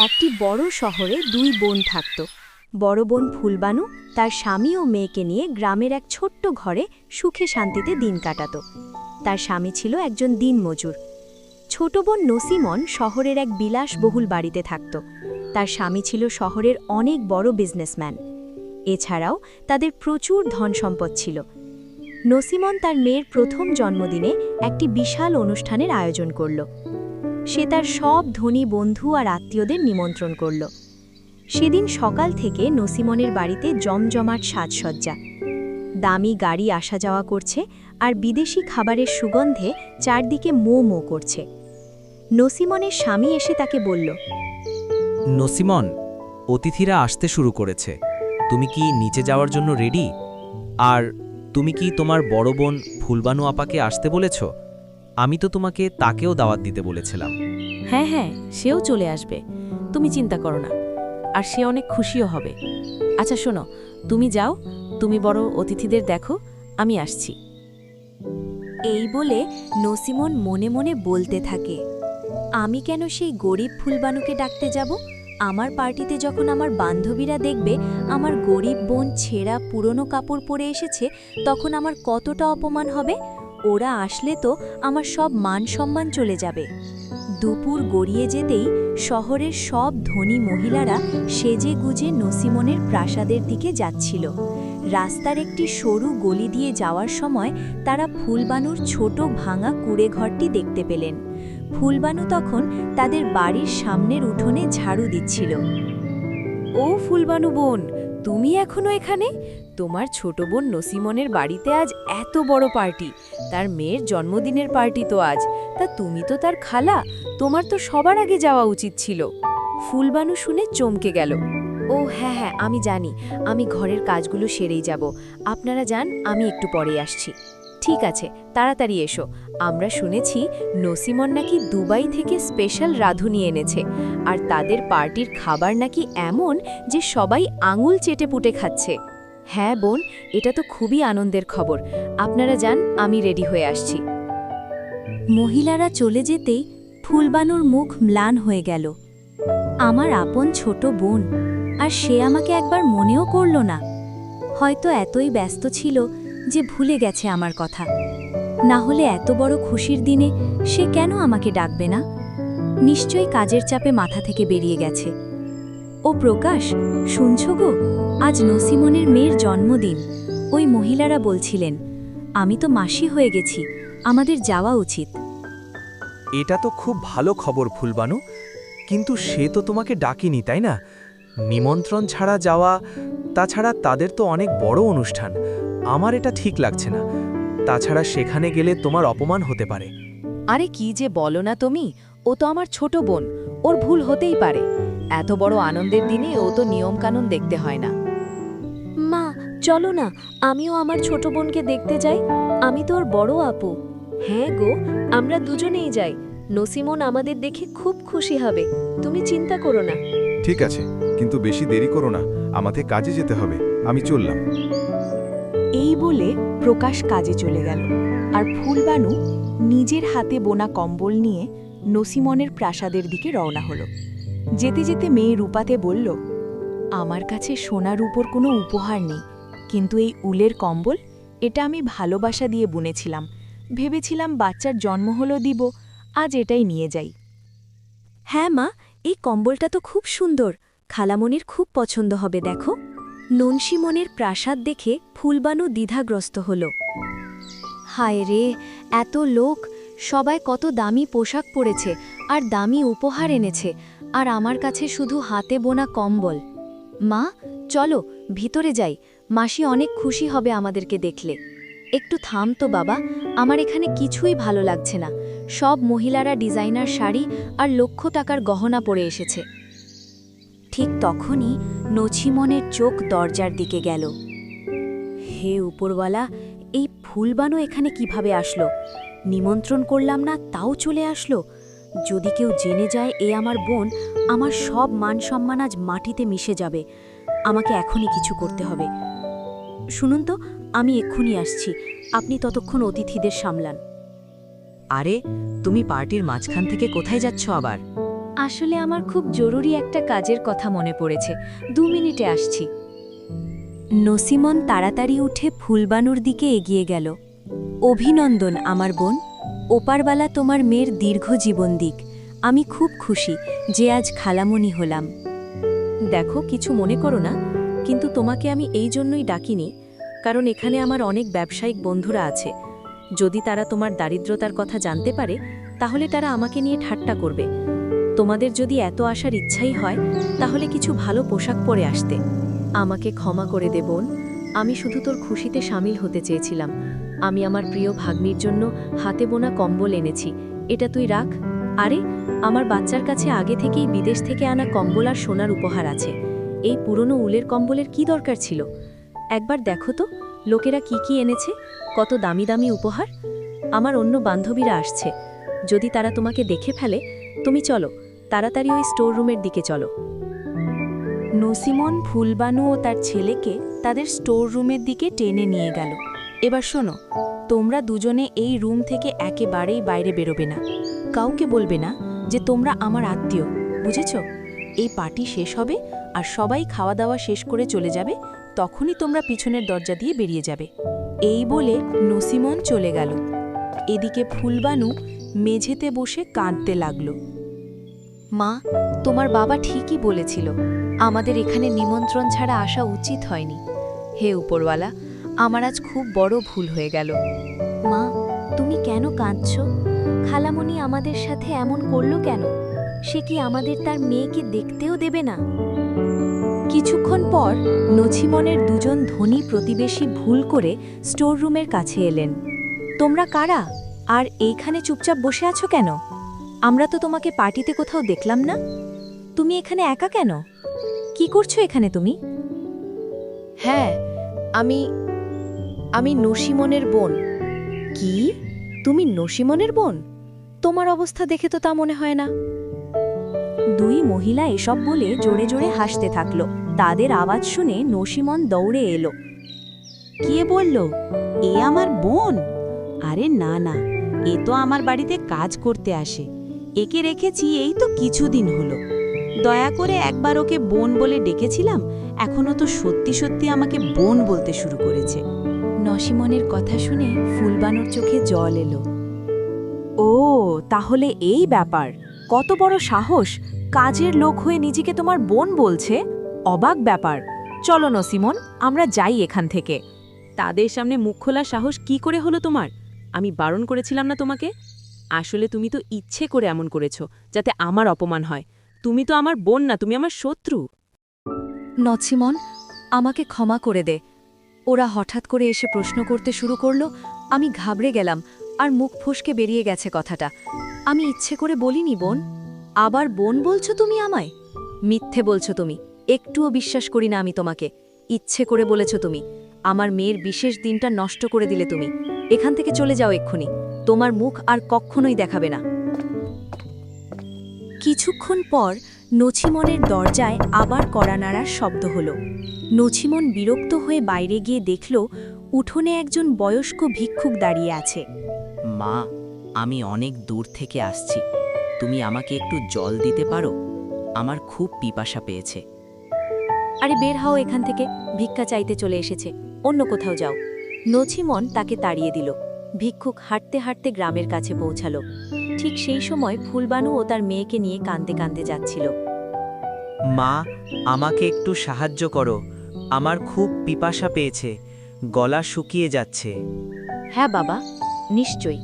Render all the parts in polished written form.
একটি বড় শহরে দুই বোন থাকত। বড় বোন ফুলবানু তার স্বামী ও মেয়েকে নিয়ে গ্রামের এক ছোট্ট ঘরে সুখে শান্তিতে দিন কাটাত। তার স্বামী ছিল একজন দিনমজুর। ছোট বোন নসিমন শহরের এক বিলাসবহুল বাড়িতে থাকত। তার স্বামী ছিল শহরের অনেক বড় বিজনেসম্যান। এছাড়াও তাদের প্রচুর ধন সম্পদ ছিল। নসিমন তার মেয়ের প্রথম জন্মদিনে একটি বিশাল অনুষ্ঠানের আয়োজন করল। সে তার সব ধনী বন্ধু আর আত্মীয়দের নিমন্ত্রণ করল। সেদিন সকাল থেকে নসিমনের বাড়িতে জমজমাট সাজসজ্জা। দামি গাড়ি আসা যাওয়া করছে আর বিদেশি খাবারের সুগন্ধে চারদিকে মো মো করছে। নসিমনের স্বামী এসে তাকে বলল, নসিমন, অতিথিরা আসতে শুরু করেছে। তুমি কি নিচে যাওয়ার জন্য রেডি? আর তুমি কি তোমার বড় বোন ফুলবানু আপাকে আসতে বলেছ? আমি তো তোমাকে তাকেও দাওয়াত দিতে বলেছিলাম। হ্যাঁ হ্যাঁ, সেও চলে আসবে, তুমি চিন্তা করো না। আর সে অনেক খুশিও হবে। আচ্ছা শোনো, তুমি যাও, তুমি বড় অতিথিদের দেখো, আমি আসছি। এই বলে নসিমন মনে মনে বলতে থাকে, আমি কেন সেই গরিব ফুলবানুকে ডাকতে যাব? আমার পার্টিতে যখন আমার বান্ধবীরা দেখবে আমার গরিব বোন ছেঁড়া পুরনো কাপড় পরে এসেছে, তখন আমার কতটা অপমান হবে। ওরা আসলে তো আমার সব মান সম্মান চলে যাবে। দুপুর গড়িয়ে যেতেই শহরের সব ধনী মহিলারা সেজে গুজে নসিমনের প্রাসাদের দিকে যাচ্ছিল। রাস্তার একটি সরু গলি দিয়ে যাওয়ার সময় তারা ফুলবানুর ছোট ভাঙা কুঁড়ে ঘরটি দেখতে পেলেন। ফুলবানু তখন তাদের বাড়ির সামনের উঠোনে ঝাড়ু দিচ্ছিল। ও ফুলবানু বোন, তুমি এখনো এখানে? তোমার ছোট বোন নসিমনের বাড়িতে আজ এত বড় পার্টি, তার মেয়ের জন্মদিনের পার্টি তো আজ। তা তুমি তো তার খালা, তোমার তো সবার আগে যাওয়া উচিত ছিল। ফুলবানু শুনে চমকে গেল। ও হ্যাঁ হ্যাঁ, আমি জানি, আমি ঘরের কাজগুলো সেরেই যাব। আপনারা যান, আমি একটু পরে আসছি। ঠিক আছে, তাড়াতাড়ি এসো। আমরা শুনেছি নসিমন নাকি দুবাই থেকে স্পেশাল রাঁধুনি এনেছে, আর তাদের পার্টির খাবার নাকি এমন যে সবাই আঙুল চেটে পুটে খাচ্ছে। হ্যাঁ বোন, এটা তো খুবই আনন্দের খবর। আপনারা যান, আমি রেডি হয়ে আসছি। মহিলারা চলে যেতেই ফুলবানুর মুখ ম্লান হয়ে গেল। আমার আপন ছোট বোন, আর সে আমাকে একবার মনেও করল না। হয়তো এতই ব্যস্ত ছিল যে ভুলে গেছে আমার কথা। না হলে এত বড় খুশির দিনে সে কেন আমাকে ডাকবে না? নিশ্চয়ই কাজের চাপে মাথা থেকে বেরিয়ে গেছে। ও প্রকাশ, শুনছো গো? আজ নসিমনের মেয়ের জন্মদিন। ওই মহিলারা বলছিলেন, আমি তো মাসি হয়ে গেছি, আমাদের যাওয়া উচিত। এটা তো খুব ভালো খবর ফুলবানু, কিন্তু সে তো তোমাকে ডাকেনি, তাই না? নিমন্ত্রণ ছাড়া যাওয়া, তাছাড়া তাদের তো অনেক বড় অনুষ্ঠান। আমার এটা ঠিক লাগছে না। তাছাড়া সেখানে গেলে তোমার অপমান হতে পারে। আরে কি যে বলো না তুমি, ও তো আমার ছোট বোন, ওর ভুল হতেই পারে। এত বড় আনন্দের দিনে ও তো নিয়মকানুন দেখতে হয় না। মা, চলো না, আমিও আমার ছোট বোনকে দেখতে যাই। আমি তো ওর বড় আপু। হ্যাঁ গো, আমরা দুজনেই যাই। নসিমন আমাদের দেখে খুব খুশি হবে, তুমি চিন্তা করো না। ঠিক আছে, কিন্তু বেশি দেরি করো না, আমাকে কাজে যেতে হবে। আমি চললাম। এই বলে প্রকাশ কাজে চলে গেল, আর ফুলবানু নিজের হাতে বোনা কম্বল নিয়ে নসিমনের প্রাসাদের দিকে রওনা হল। যেতে যেতে মেয়ে রূপাতে বলল, আমার কাছে সোনা রূপোর কোনো উপহার নেই, কিন্তু এই উলের কম্বল, এটা আমি ভালোবাসা দিয়ে বুনেছিলাম। ভেবেছিলাম বাচ্চার জন্ম হলো দিব, আজ এটাই নিয়ে যাই। হ্যাঁ মা, এই কম্বলটা তো খুব সুন্দর, খালামনির খুব পছন্দ হবে। দেখো। ননসিমনের প্রাসাদ দেখে ফুলবানু দ্বিধাগ্রস্ত হল। হায় রে, এত লোক, সবাই কত দামি পোশাক পরেছে আর দামি উপহার এনেছে, আর আমার কাছে শুধু হাতে বোনা কম্বল। মা, চলো ভিতরে যাই, মাসি অনেক খুশি হবে আমাদেরকে দেখলে। একটু থাম তো বাবা, আমার এখানে কিছুই ভালো লাগছে না। সব মহিলারা ডিজাইনার শাড়ি আর লক্ষ টাকার গহনা পরে এসেছে। ঠিক তখনই নছিমনের চোখ দরজার দিকে গেল। হে উপরওয়ালা, এই ফুলবানু এখানে কিভাবে আসলো? নিমন্ত্রণ করলাম না, তাও চলে আসলো। যদি কেউ জেনে যায় এ আমার বোন, আমার সব মান সম্মান আজ মাটিতে মিশে যাবে। আমাকে এখনই কিছু করতে হবে। শুনুন তো, আমি এক্ষুনি আসছি, আপনি ততক্ষণ অতিথিদের সামলান। আরে, তুমি পার্টির মাঝখান থেকে কোথায় যাচ্ছ আবার? আসলে আমার খুব জরুরি একটা কাজের কথা মনে পড়েছে, 2 মিনিটে আসছি। নসিমন তাড়াতাড়ি উঠে ফুলবানুর দিকে এগিয়ে গেল। অভিনন্দন আমার বোন, ওপারবালা তোমার মেয়ের দীর্ঘ জীবন দিক। আমি খুব খুশি যে আজ খালামণি হলাম। দেখো, কিছু মনে করো না, কিন্তু তোমাকে আমি এই জন্যই ডাকিনি, কারণ এখানে আমার অনেক ব্যবসায়িক বন্ধুরা আছে। যদি তারা তোমার দারিদ্রতার কথা জানতে পারে, তাহলে তারা আমাকে নিয়ে ঠাট্টা করবে। তোমাদের যদি এত আসার ইচ্ছাই হয়, তাহলে কিছু ভালো পোশাক পরে আসতে। আমাকে ক্ষমা করে দে বোন, আমি শুধু তোর খুশিতে সামিল হতে চেয়েছিলাম। আমি আমার প্রিয় ভাগ্নির জন্য হাতে বোনা কম্বল এনেছি, এটা তুই রাখ। আরে, আমার বাচ্চার কাছে আগে থেকেই বিদেশ থেকে আনা কম্বল আর সোনার উপহার আছে। এই পুরনো উলের কম্বলের কি দরকার ছিল? একবার দেখো তো লোকেরা কি কি এনেছে, কত দামি দামি উপহার। আমার অন্য বান্ধবীরা আসছে, যদি তারা তোমাকে দেখে ফেলে, তুমি চলো তাড়াতাড়ি ওই স্টোর রুমের দিকে চলো। নসিমন ফুলবানু ও তার ছেলেকে তাদের স্টোর রুমের দিকে টেনে নিয়ে গেল। এবার শোনো, তোমরা দুজনে এই রুম থেকে একেবারেই বাইরে বেরোবে না। কাউকে বলবে না যে তোমরা আমার আত্মীয়, বুঝেছ? এই পার্টি শেষ হবে আর সবাই খাওয়া দাওয়া শেষ করে চলে যাবে, তখনই তোমরা পিছনের দরজা দিয়ে বেরিয়ে যাবে। এই বলে নসিমন চলে গেল। এদিকে ফুলবানু মেঝেতে বসে কাঁদতে লাগল। মা, তোমার বাবা ঠিকই বলেছিল, আমাদের এখানে নিমন্ত্রণ ছাড়া আসা উচিত হয়নি। হে উপরওয়ালা, আমার আজ খুব বড় ভুল হয়ে গেল। মা, তুমি কেন কাঁদছ? খালামণি আমাদের সাথে এমন করল কেন? সে কি আমাদের তার মেয়েকে দেখতেও দেবে না? কিছুক্ষণ পর নছিমনের দুজন ধনী প্রতিবেশী ভুল করে স্টোর রুমের কাছে এলেন। তোমরা কারা? আর এইখানে চুপচাপ বসে আছো কেন? আমরা তো তোমাকে পার্টিতে কোথাও দেখলাম না। তুমি এখানে একা কেন? কি করছো এখানে তুমি? হ্যাঁ, আমি নসিমনের বোন। কি? তুমি নসিমনের বোন? তোমার অবস্থা দেখে তো তা মনে হয় না। দুই মহিলা এসব বলে জোরে জোরে হাসতে থাকল। তাদের আওয়াজ শুনে নসিমন দৌড়ে এলো। কে বলল এ আমার বোন? আরে না না, এ তো আমার বাড়িতে কাজ করতে আসে। একে রেখেছি এই তো কিছুদিন হলো। দয়া করে একবার ওকে বোন বলে ডেকেছিলাম, এখনো তো সত্যি সত্যি আমাকে বোন বলতে শুরু করেছে। নসিমনের কথা শুনে ফুলবানুর চোখে জল এলো। ও, তাহলে এই ব্যাপার। কত বড় সাহস! কাজের লোক হয়ে নিজেকে তোমার বোন বলছে। অবাক ব্যাপার। চলো নসিমন, আমরা যাই এখান থেকে। তাদের সামনে মুখ খোলার সাহস কি করে হলো তোমার? আমি বারণ করেছিলাম না তোমাকে? আসলে তুমি তো ইচ্ছে করে এমন করেছো যাতে আমার অপমান হয়। তুমি তো আমার বোন না, তুমি আমার শত্রু। নছিমন, আমাকে ক্ষমা করে দে। ওরা হঠাৎ করে এসে প্রশ্ন করতে শুরু করলো, আমি ঘাবড়ে গেলাম আর মুখ ফসকে বেরিয়ে গেছে কথাটা। আমি ইচ্ছে করে বলিনি বোন। আবার বোন বলছো তুমি আমায়? মিথ্যে বলছো তুমি, একটুও বিশ্বাস করি না আমি তোমাকে। ইচ্ছে করে বলেছ তুমি। আমার মেয়ের বিশেষ দিনটা নষ্ট করে দিলে তুমি। এখান থেকে চলে যাও এক্ষুনি, তোমার মুখ আর কখনোই দেখাবে না। কিছুক্ষণ পর নছিমনের দরজায় আবার কড়া নাড়ার শব্দ হলো। নছিমন বিরক্ত হয়ে বাইরে গিয়ে দেখল উঠোনে একজন বয়স্ক ভিক্ষুক দাঁড়িয়ে আছে। মা, আমি অনেক দূর থেকে আসছি, তুমি আমাকে একটু জল দিতে পারো? আমার খুব পিপাসা পেয়েছে। আরে বের হও এখান থেকে, ভিক্ষা চাইতে চলে এসেছে, অন্য কোথাও যাও। নছিমন তাকে তাড়িয়ে দিল। ভিক্ষুক হাঁটতে হাঁটতে গ্রামের কাছে পৌঁছালো। ঠিক সেই সময় ফুলবানু ও তার মেয়েকে নিয়ে কাঁদতে কাঁদতে যাচ্ছিল। মা, আমাকে একটু সাহায্য করো, আমার খুব পিপাসা পেয়েছে, গলা শুকিয়ে যাচ্ছে। হ্যাঁ বাবা, নিশ্চয়ই।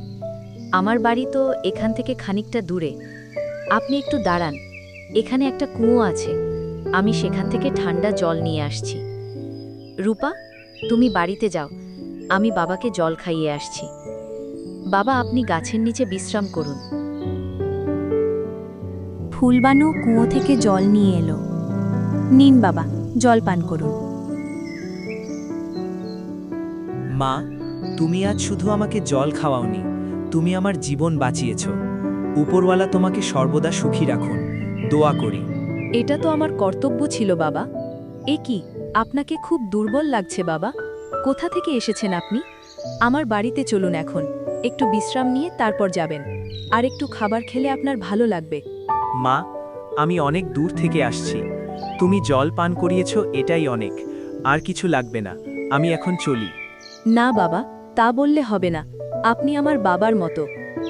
আমার বাড়ি তো এখান থেকে খানিকটা দূরে। আপনি একটু দাঁড়ান, এখানে একটা কুয়ো আছে, আমি সেখান থেকে ঠান্ডা জল নিয়ে আসছি। রূপা, তুমি বাড়িতে যাও, আমি বাবাকে জল খাইয়ে আসছি। বাবা, আপনি গাছের নিচে বিশ্রাম করুন। ফুলবানু কুয়ো থেকে জল নিয়ে এলো। নিন বাবা, জল পান করুন। মা, তুমি আজ শুধু আমাকে জল খাওয়াওনি, তুমি আমার জীবন বাঁচিয়েছ। উপরওয়ালা তোমাকে সর্বদা সুখী রাখুন, দোয়া করি। এটা তো আমার কর্তব্য ছিল বাবা। এ কি, আপনাকে খুব দুর্বল লাগছে বাবা? কোথা থেকে এসেছেন আপনি? আমার বাড়িতে চলুন এখন, একটু বিশ্রাম নিয়ে তারপর যাবেন। আর একটু খাবার খেলে আপনার ভালো লাগবে। মা, আমি অনেক দূর থেকে আসছি। তুমি জল পান করিয়েছ, এটাই অনেক। আর কিছু লাগবে না, আমি এখন চলি। না বাবা, তা বললে হবে না। আপনি আমার বাবার মতো।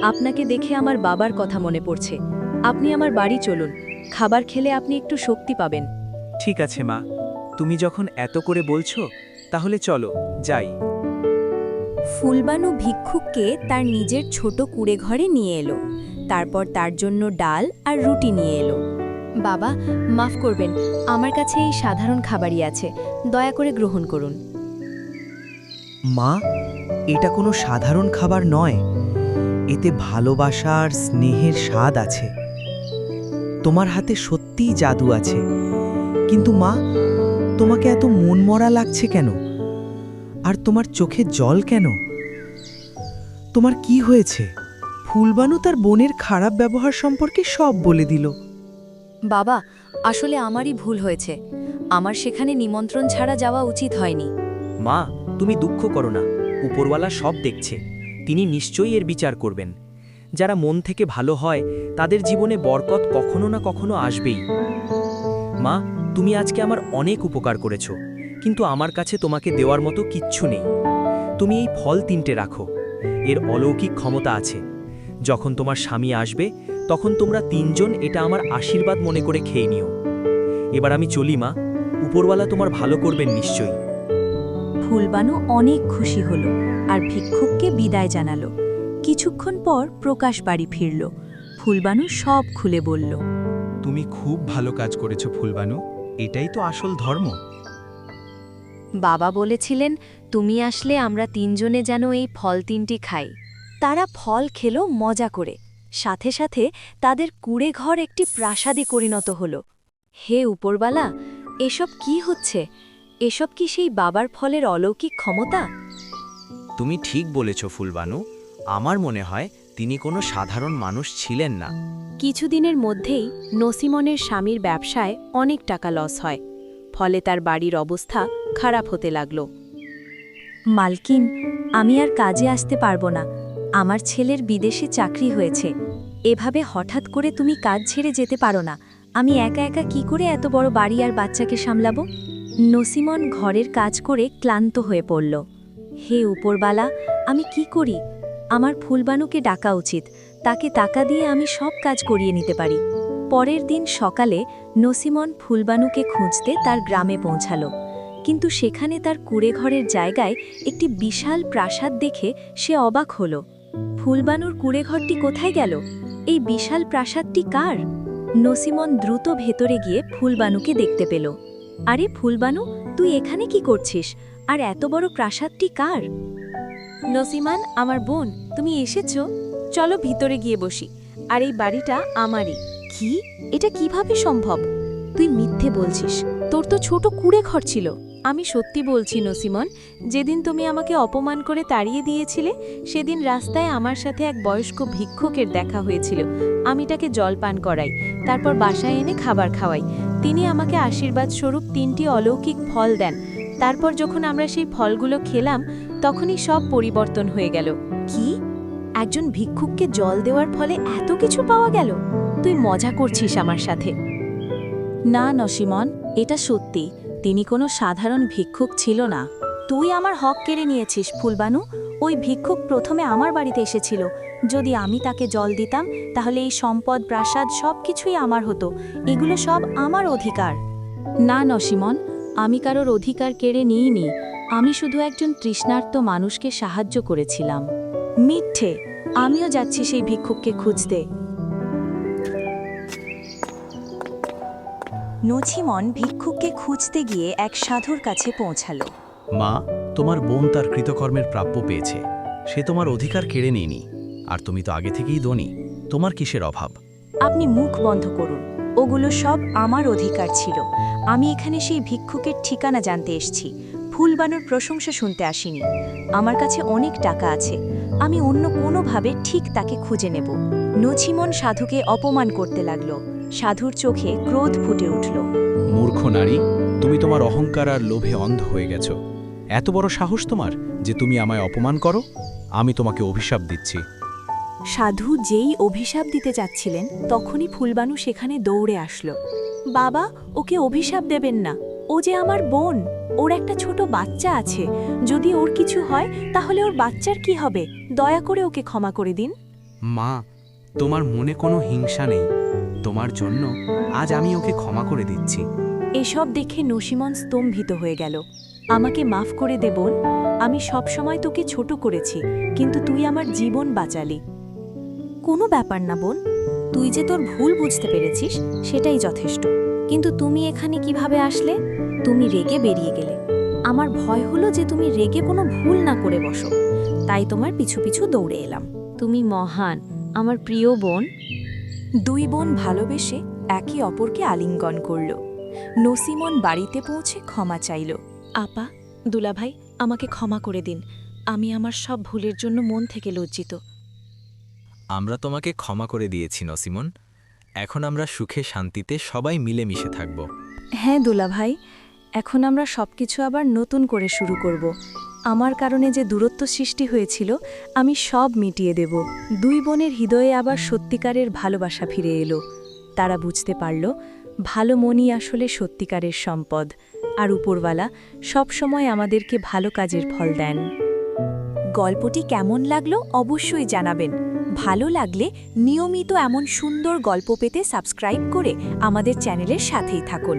আপনাকে দেখে আমার বাবার কথা মনে পড়ছে। আপনি আমার বাড়ি চলুন, খাবার খেলে আপনি একটু শক্তি পাবেন। ঠিক আছে মা, তুমি যখন এত করে বলছো তাহলে চলো যাই। ফুলবানু ভিক্ষুককে তার নিজের ছোট কুঁড়ে ঘরে নিয়ে এলো। তারপর তার জন্য ডাল আর রুটি নিয়ে এলো। বাবা, মাফ করবেন, আমার কাছে এই সাধারণ খাবারই আছে, দয়া করে গ্রহণ করুন। মা, এটা কোনো সাধারণ খাবার নয়, এতে ভালোবাসা আর স্নেহের স্বাদ আছে। তোমার হাতে সত্যিই জাদু আছে। কিন্তু মা, তোমাকে এত মনমরা লাগছে কেন? আর তোমার চোখে জল কেন? তোমার কি হয়েছে? ফুলবানু তার বোনের খারাপ ব্যবহার সম্পর্কে সব বলে দিল। বাবা, আসলে আমারই ভুল হয়েছে। আমার সেখানে নিমন্ত্রণ ছাড়া যাওয়া উচিত হয়নি। মা, তুমি দুঃখ করো না, উপরওয়ালা সব দেখছে। তিনি নিশ্চয়ই এর বিচার করবেন। যারা মন থেকে ভালো হয় তাদের জীবনে বরকত কখনো না কখনো আসবেই। মা, তুমি আজকে আমার অনেক উপকার করেছো, কিন্তু আমার কাছে তোমাকে দেওয়ার মতো কিচ্ছু নেই। তুমি এই ফল 3টে রাখো, এর অলৌকিক ক্ষমতা আছে। যখন তোমার স্বামী আসবে তখন তোমরা 3জন এটা আমার আশীর্বাদ মনে করে খেয়ে নিও। এবার আমি চলি মা, উপরওয়ালা তোমার ভালো করবেন নিশ্চয়ই। ফুলবানু অনেক খুশি হলো আর ভিক্ষুককে বিদায় জানালো। কিছুক্ষণ পর প্রকাশ বাড়ি ফিরল। ফুলবানু সব খুলে বলল। তুমি খুব ভালো কাজ করেছো ফুলবানু, এটাই তো আসল ধর্ম। বাবা বলেছিলেন তুমি আসলে আমরা 3জনে যেন এই ফল 3টি খাই। তারা ফল খেলো মজা করে। সাথে সাথে তাদের কুঁড়ে ঘর একটি প্রাসাদে পরিণত হল। হে উপরবালা, এসব কি হচ্ছে? এসব কি সেই বাবার ফলের অলৌকিক ক্ষমতা? তুমি ঠিক বলেছ ফুলবানু, আমার মনে হয় তিনি কোনো সাধারণ মানুষ ছিলেন না। কিছুদিনের মধ্যেই নসিমনের স্বামীর ব্যবসায় অনেক টাকা লস হয়। ফলে তার বাড়ির অবস্থা খারাপ হতে লাগল। মালকিন, আমি আর কাজে আসতে পারবো না। আমার ছেলের বিদেশে চাকরি হয়েছে। এভাবে হঠাৎ করে তুমি কাজ ছেড়ে যেতে পারো না। আমি একা একা কি করে এত বড় বাড়ি আর বাচ্চাকে সামলাবো? নসিমন ঘরের কাজ করে ক্লান্ত হয়ে পড়ল। হে উপরবালা, আমি কি করি? আমার ফুলবানুকে ডাকা উচিত। তাকে টাকা দিয়ে আমি সব কাজ করিয়ে নিতে পারি। পরের দিন সকালে নসিমন ফুলবানুকে খুঁজতে তার গ্রামে পৌঁছালো। কিন্তু সেখানে তার কুঁড়ে ঘরের জায়গায় একটি বিশাল প্রাসাদ দেখে সে অবাক হল। ফুলবানুর কুঁড়ে ঘরটি কোথায় গেল? এই বিশাল প্রাসাদটি কার? নসিমন দ্রুত ভেতরে গিয়ে ফুলবানুকে দেখতে পেল। আরে ফুলবানু, তুই এখানে কি করছিস? আর এত বড় প্রাসাদটি কার? নসিমান, আমার বোন, তুমি এসেছো? চলো ভিতরে গিয়ে বসি। আর এই বাড়িটা আমারই। কি? এটা কিভাবে সম্ভব? তুই মিথ্যে বলছিস। তোর তো ছোট কুঁড়ে ঘর ছিল। আমি সত্যি বলছি নসিমন, যেদিন তুমি আমাকে অপমান করে তাড়িয়ে দিয়েছিলে সেদিন রাস্তায় আমার সাথে এক বয়স্ক ভিক্ষুকের দেখা হয়েছিল। আমি তাকে জল পান করাই, তারপর বাসায় এনে খাবার খাওয়াই। তিনি আমাকে আশীর্বাদ স্বরূপ 3টি অলৌকিক ফল দেন। তারপর যখন আমরা সেই ফলগুলো খেলাম তখনই সব পরিবর্তন হয়ে গেল। কি? একজন ভিক্ষুককে জল দেওয়ার ফলে এত কিছু পাওয়া গেল? তুই মজা করছিস আমার সাথে। না নসিমন, এটা সত্যি। তিনি কোনো সাধারণ ভিক্ষুক ছিল না। তুই আমার হক কেড়ে নিয়েছিস ফুলবানু। ওই ভিক্ষুক প্রথমে আমার বাড়িতে এসেছিল। যদি আমি তাকে জল দিতাম তাহলে এই সম্পদ, প্রাসাদ সবকিছুই আমার হতো। এগুলো সব আমার অধিকার। না নসিমন, আমি কারোর অধিকার কেড়ে নিইনি। আমি শুধু একজন তৃষ্ণার্ত মানুষকে সাহায্য করেছিলাম। মিথ্যে। আমিও যাচ্ছি সেই ভিক্ষুককে খুঁজতে। নছিমন ভিক্ষুককে খুঁজতে গিয়ে এক সাধুর কাছে পৌঁছালো। মা, তোমার বোন তার কৃতকর্মের প্রাপ্য পেয়েছে। সে তোমার অধিকার কেড়ে নেয়নি। আর তুমি তো আগে থেকেই ধনী, তোমার কিসের অভাব? আপনি মুখ বন্ধ করুন। ওগুলো সব আমার অধিকার ছিল। আমি এখানে সেই ভিক্ষুকের ঠিকানা জানতে এসেছি। ফুলবানুর প্রশংসা শুনতে আসিনি। আমার কাছে অনেক টাকা আছে। আমি অন্য কোনোভাবে ঠিক তাকে খুঁজে নেব। নছিমন সাধুকে অপমান করতে লাগলো। সাধুর চোখে ক্রোধ ফুটে উঠল। মূর্খ নারী, তুমি তোমার অহংকার আর লোভে অন্ধ হয়ে গেছো। এত বড় সাহস তোমার যে তুমি আমায় অপমান করো? আমি তোমাকে অভিশাপ দিচ্ছি। সাধু যেই অভিশাপ দিতে যাচ্ছিলেন তখনই ফুলবানু সেখানে দৌড়ে আসলো। বাবা, ওকে অভিশাপ দেবেন না, ও যে আমার বোন, ওর একটা ছোট বাচ্চা আছে, যদি ওর কিছু হয় তাহলে ওর বাচ্চার কি হবে? দয়া করে ওকে ক্ষমা করে দিন। মা, তোমার মনে কোনো হিংসা নেই, তোমার জন্য আজ আমি ওকে ক্ষমা করে দিচ্ছি। এসব দেখে নসিমন স্তম্ভিত হয়ে গেল। আমাকে মাফ করে দে বোন, আমি সব সময় তোকে ছোট করেছি, কিন্তু তুই আমার জীবন বাঁচালি। কোনো ব্যাপার না বোন, তুই যে তোর ভুল বুঝতে পেরেছিস সেটাই যথেষ্ট। কিন্তু তুমি এখানে কিভাবে আসলে? তুমি রেগে বেরিয়ে গেলে। আমার ভয় হলো যে তুমি রেগে কোনো ভুল না করে বসো, তাই তোমার পিছু পিছু দৌড়ে এলাম। তুমি মহান, আমার প্রিয় বোন। দুই বোন ভালোবেসে একে অপরকে আলিঙ্গন করল। নসিমন বাড়িতে পৌঁছে ক্ষমা চাইল। আপা, দুলাভাই, আমাকে ক্ষমা করে দিন, আমি আমার সব ভুলের জন্য মন থেকে লজ্জিত। আমরা তোমাকে ক্ষমা করে দিয়েছি নসিমন, এখন আমরা সুখে শান্তিতে সবাই মিলেমিশে থাকব। হ্যাঁ দুলাভাই, এখন আমরা সবকিছু আবার নতুন করে শুরু করব। আমার কারণে যে দূরত্ব সৃষ্টি হয়েছিল আমি সব মিটিয়ে দেব। দুই বোনের হৃদয়ে আবার সত্যিকারের ভালোবাসা ফিরে এলো। তারা বুঝতে পারল ভালো মনই আসলে সত্যিকারের সম্পদ, আর উপরওয়ালা সবসময় আমাদেরকে ভালো কাজের ফল দেন। গল্পটি কেমন লাগলো অবশ্যই জানাবেন। ভালো লাগলে নিয়মিত এমন সুন্দর গল্প পেতে সাবস্ক্রাইব করে আমাদের চ্যানেলের সাথেই থাকুন।